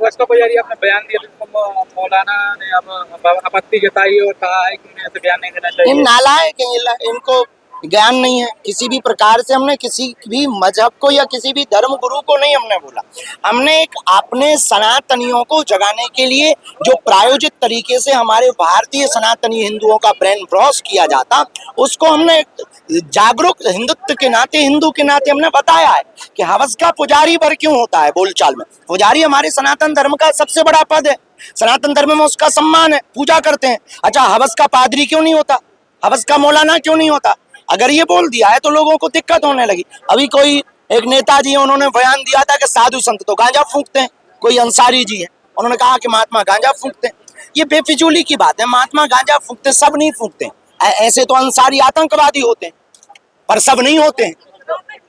हवस का पुजारी आपने बयान दिया तो मौलाना ने अब आपत्ति जताई और कहा है कि उन्हें ऐसे बयान नहीं देना ये चाहिए। नालायक है, इनको ज्ञान नहीं है किसी भी प्रकार से। हमने किसी भी मजहब को या किसी भी धर्म गुरु को नहीं हमने बोला। हमने एक अपने सनातनियों को जगाने के लिए जो प्रायोजित तरीके से हमारे भारतीय सनातनी हिंदुओं का ब्रेन वॉश किया जाता, उसको हमने जागरूक हिंदुत्व के नाते, हिंदू के नाते हमने बताया है कि हवस का पुजारी वर क्यों होता है। बोलचाल में पुजारी हमारे सनातन धर्म का सबसे बड़ा पद है, सनातन धर्म में उसका सम्मान है, पूजा करते हैं। अच्छा, हवस का पादरी क्यों नहीं होता, हवस का मौलाना क्यों नहीं होता? अगर ये बोल दिया है तो लोगों को दिक्कत होने लगी। अभी कोई एक नेताजी है, उन्होंने बयान दिया था कि साधु संत तो गांजा फूंकते हैं। कोई अंसारी जी है, उन्होंने कहा कि महात्मा गांजा फूंकते हैं। ये बेफिजूली की बात है। महात्मा गांजा फूंकते, सब नहीं फूंकते। ऐसे तो अंसारी आतंकवादी होते हैं, पर सब नहीं होते हैं,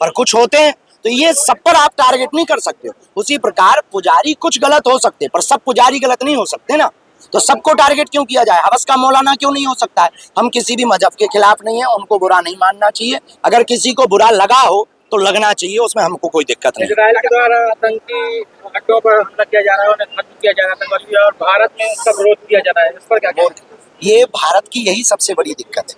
पर कुछ होते हैं। तो ये सब पर आप टारगेट नहीं कर सकते हो। उसी प्रकार पुजारी कुछ गलत हो सकते, पर सब पुजारी गलत नहीं हो सकते ना। तो सबको टारगेट क्यों किया जाए? हवस का मौलाना क्यों नहीं हो सकता है? हम किसी भी मजहब के खिलाफ नहीं है, उनको बुरा नहीं मानना चाहिए। अगर किसी को बुरा लगा हो तो लगना चाहिए, उसमें हमको कोई दिक्कत नहीं। इजराइल के द्वारा आतंकी अड्डों पर हमला किया जा रहा है, उन्हें खत्म किया जा रहा है और भारत में उसका विरोध किया जा रहा है, इस पर क्या कहते हैं? ये भारत की यही सबसे बड़ी दिक्कत है।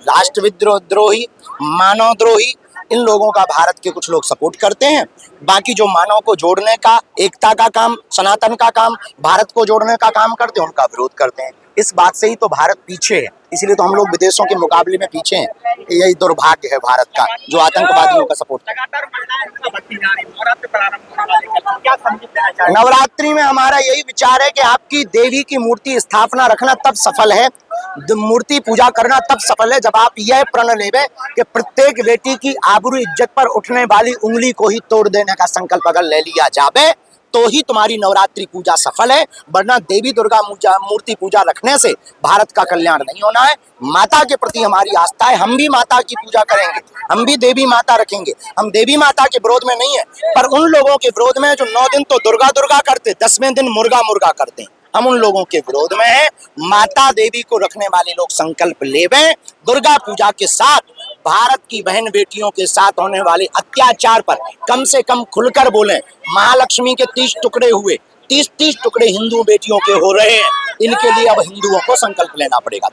राष्ट्रविद्रोही, मानवद्रोही, इन लोगों का भारत के कुछ लोग सपोर्ट करते हैं। बाकी जो मानव को जोड़ने का, एकता का काम, सनातन का काम, भारत को जोड़ने का काम करते हैं, उनका विरोध करते हैं। इस बात से ही तो भारत पीछे है, इसीलिए तो हम लोग विदेशों के मुकाबले में पीछे हैं। यही दुर्भाग्य है भारत का, जो आतंकवादियों का सपोर्ट करता है। नवरात्रि में हमारा यही विचार है कि आपकी देवी की मूर्ति स्थापना रखना तब सफल है, मूर्ति पूजा करना तब सफल है, जब आप यह प्रण लेवे कि प्रत्येक बेटी की आबरू इज्जत पर उठने वाली उंगली को ही तोड़ देने का संकल्प अगर ले लिया जावे तो ही तुम्हारी नवरात्रि पूजा सफल है। वरना देवी दुर्गा मूर्ति पूजा रखने से भारत का कल्याण नहीं होना है। माता के प्रति हमारी आस्था है, हम भी माता की पूजा करेंगे, हम भी देवी माता रखेंगे। हम देवी माता के विरोध में नहीं है, पर उन लोगों के विरोध में जो 9 दिन तो दुर्गा दुर्गा करते, 10वें दिन मुर्गा मुर्गा करते हैं, हम उन लोगों के विरोध में हैं। माता देवी को रखने वाले लोग संकल्प लेवें, दुर्गा पूजा के साथ भारत की बहन बेटियों के साथ होने वाले अत्याचार पर कम से कम खुलकर बोलें। महालक्ष्मी के 30 टुकड़े हुए, 30 टुकड़े हिंदू बेटियों के हो रहे हैं। इनके लिए अब हिंदुओं को संकल्प लेना पड़ेगा।